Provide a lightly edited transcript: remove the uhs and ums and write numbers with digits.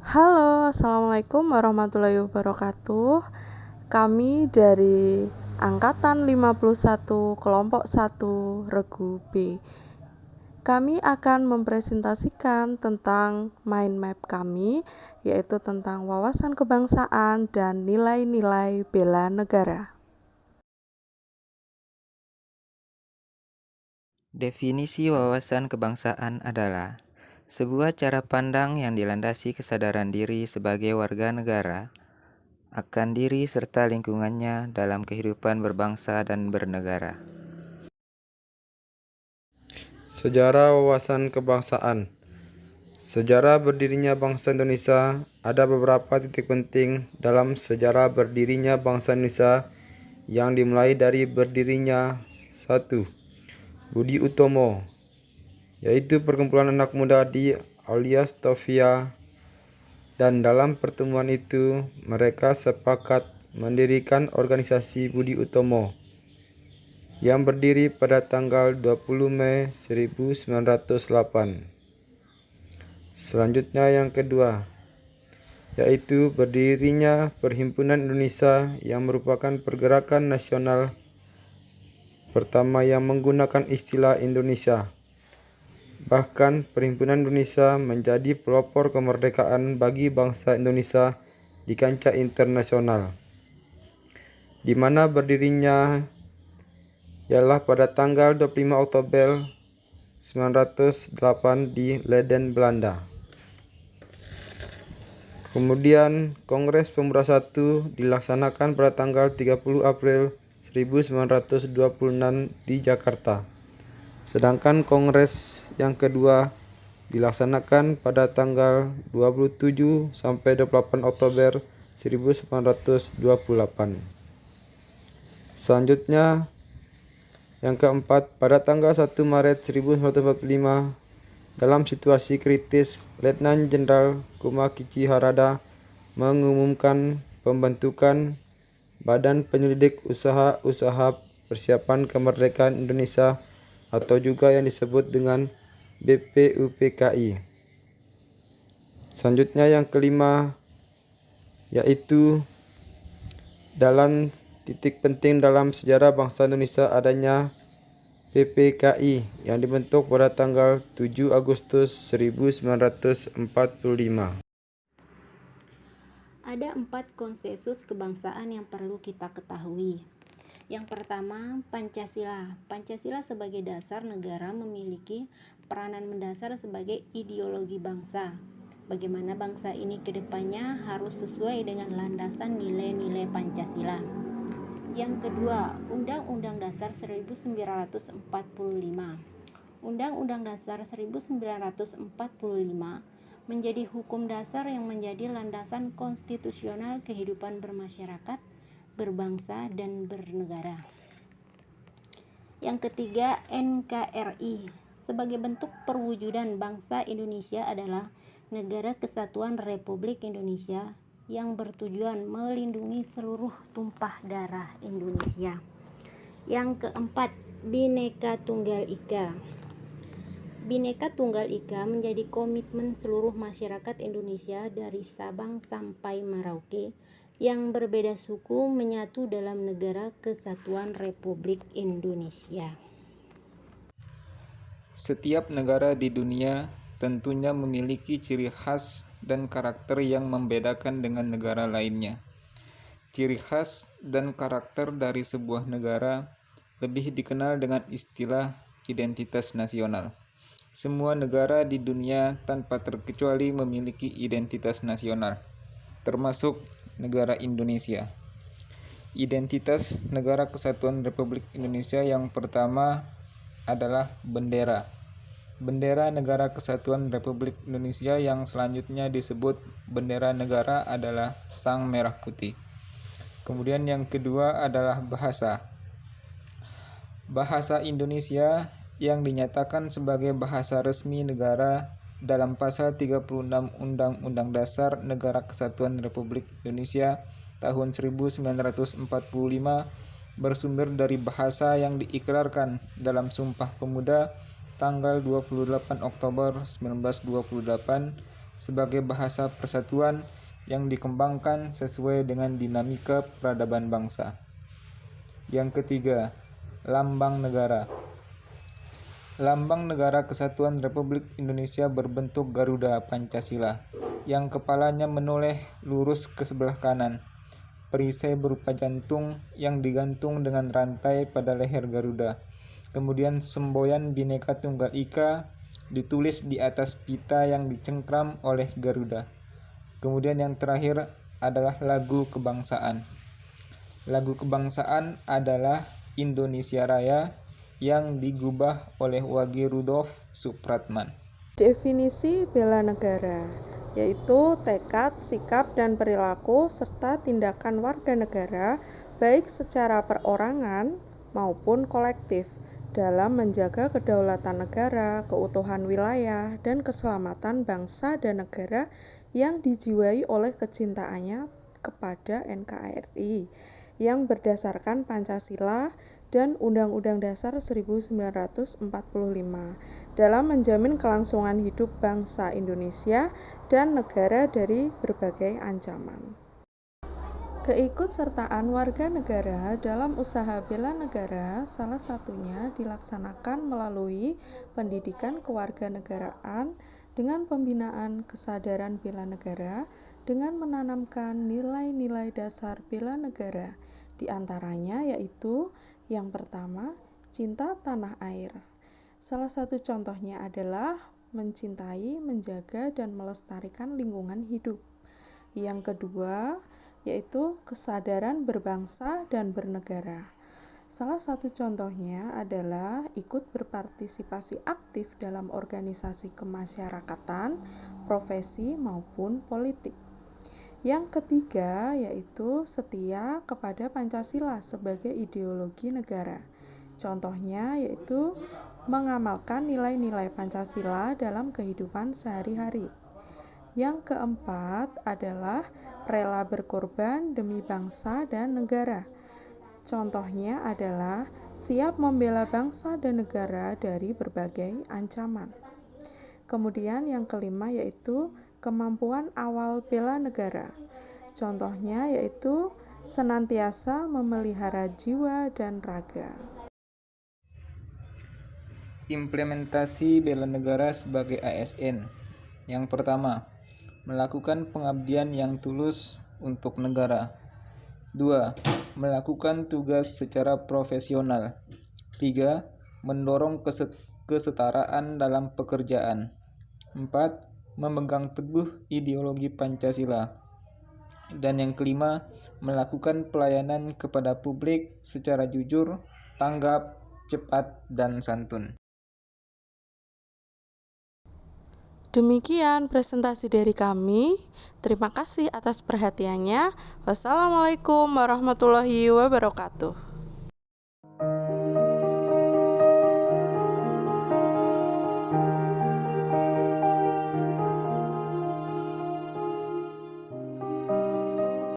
Halo, Assalamualaikum warahmatullahi wabarakatuh. Kami dari Angkatan 51 Kelompok 1 Regu B. Kami akan mempresentasikan tentang mind map kami, yaitu tentang wawasan kebangsaan dan nilai-nilai bela negara. Definisi wawasan kebangsaan adalah sebuah cara pandang yang dilandasi kesadaran diri sebagai warga negara akan diri serta lingkungannya dalam kehidupan berbangsa dan bernegara. Sejarah wawasan kebangsaan. Sejarah berdirinya bangsa Indonesia. Ada beberapa titik penting dalam sejarah berdirinya bangsa Indonesia yang dimulai dari berdirinya 1. Budi Utomo, yaitu perkumpulan anak muda di alias Taufia, dan dalam pertemuan itu mereka sepakat mendirikan organisasi Budi Utomo yang berdiri pada tanggal 20 Mei 1908. Selanjutnya yang kedua, yaitu berdirinya Perhimpunan Indonesia yang merupakan pergerakan nasional pertama yang menggunakan istilah Indonesia. Bahkan Perhimpunan Indonesia menjadi pelopor kemerdekaan bagi bangsa Indonesia di kancah internasional, di mana berdirinya ialah pada tanggal 25 Oktober 1908 di Leiden, Belanda. Kemudian Kongres Pemuda I dilaksanakan pada tanggal 30 April 1926 di Jakarta. Sedangkan Kongres yang kedua dilaksanakan pada tanggal 27 sampai 28 Oktober 1928. Selanjutnya yang keempat, pada tanggal 1 Maret 1945, dalam situasi kritis, Letnan Jenderal Kumakichi Harada mengumumkan pembentukan Badan Penyelidik Usaha-Usaha Persiapan Kemerdekaan Indonesia atau juga yang disebut dengan BPUPKI. Selanjutnya yang kelima, yaitu dalam titik penting dalam sejarah bangsa Indonesia adanya PPKI yang dibentuk pada tanggal 7 Agustus 1945. Ada 4 konsensus kebangsaan yang perlu kita ketahui. Yang pertama, Pancasila. Pancasila sebagai dasar negara memiliki peranan mendasar sebagai ideologi bangsa. Bagaimana bangsa ini ke depannya harus sesuai dengan landasan nilai-nilai Pancasila. Yang kedua, Undang-Undang Dasar 1945. Undang-Undang Dasar 1945 menjadi hukum dasar yang menjadi landasan konstitusional kehidupan bermasyarakat, berbangsa, dan bernegara. Yang ketiga, NKRI. Sebagai bentuk perwujudan bangsa Indonesia adalah Negara Kesatuan Republik Indonesia yang bertujuan melindungi seluruh tumpah darah Indonesia. Yang keempat, Bhinneka Tunggal Ika. Bhinneka Tunggal Ika menjadi komitmen seluruh masyarakat Indonesia dari Sabang sampai Merauke yang berbeda suku menyatu dalam Negara Kesatuan Republik Indonesia. Setiap negara di dunia tentunya memiliki ciri khas dan karakter yang membedakan dengan negara lainnya. Ciri khas dan karakter dari sebuah negara lebih dikenal dengan istilah identitas nasional. Semua negara di dunia tanpa terkecuali memiliki identitas nasional, termasuk negara Indonesia. Identitas Negara Kesatuan Republik Indonesia yang pertama adalah bendera. Bendera Negara Kesatuan Republik Indonesia yang selanjutnya disebut bendera negara adalah Sang Merah Putih. Kemudian yang kedua adalah bahasa. Bahasa Indonesia yang dinyatakan sebagai bahasa resmi negara dalam pasal 36 Undang-Undang Dasar Negara Kesatuan Republik Indonesia tahun 1945 bersumber dari bahasa yang diikrarkan dalam Sumpah Pemuda tanggal 28 Oktober 1928 sebagai bahasa persatuan yang dikembangkan sesuai dengan dinamika peradaban bangsa. Yang ketiga, lambang negara. Lambang Negara Kesatuan Republik Indonesia berbentuk Garuda Pancasila, yang kepalanya menoleh lurus ke sebelah kanan. Perisai berupa jantung yang digantung dengan rantai pada leher Garuda. Kemudian semboyan Bhinneka Tunggal Ika ditulis di atas pita yang dicengkram oleh Garuda. Kemudian yang terakhir adalah lagu kebangsaan. Lagu kebangsaan adalah Indonesia Raya yang digubah oleh Wage Rudolf Supratman. Definisi bela negara yaitu tekad, sikap, dan perilaku serta tindakan warga negara baik secara perorangan maupun kolektif dalam menjaga kedaulatan negara, keutuhan wilayah, dan keselamatan bangsa dan negara yang dijiwai oleh kecintaannya kepada NKRI yang berdasarkan Pancasila dan Undang-Undang Dasar 1945 dalam menjamin kelangsungan hidup bangsa Indonesia dan negara dari berbagai ancaman. Keikutsertaan warga negara dalam usaha bela negara salah satunya dilaksanakan melalui pendidikan kewarganegaraan dengan pembinaan kesadaran bela negara dengan menanamkan nilai-nilai dasar bela negara, di antaranya yaitu yang pertama, cinta tanah air. Salah satu contohnya adalah mencintai, menjaga, dan melestarikan lingkungan hidup. Yang kedua, yaitu kesadaran berbangsa dan bernegara. Salah satu contohnya adalah ikut berpartisipasi aktif dalam organisasi kemasyarakatan, profesi maupun politik. Yang ketiga yaitu setia kepada Pancasila sebagai ideologi negara. Contohnya yaitu mengamalkan nilai-nilai Pancasila dalam kehidupan sehari-hari. Yang keempat adalah rela berkorban demi bangsa dan negara. Contohnya adalah siap membela bangsa dan negara dari berbagai ancaman. Kemudian yang kelima yaitu kemampuan awal bela negara. Contohnya yaitu senantiasa memelihara jiwa dan raga. Implementasi bela negara sebagai ASN. Yang pertama, melakukan pengabdian yang tulus untuk negara. 2. Melakukan tugas secara profesional. 3. Mendorong kesetaraan dalam pekerjaan. 4. Memegang teguh ideologi Pancasila. Dan yang kelima, melakukan pelayanan kepada publik secara jujur, tanggap, cepat, dan santun. Demikian presentasi dari kami. Terima kasih atas perhatiannya. Wassalamualaikum warahmatullahi wabarakatuh.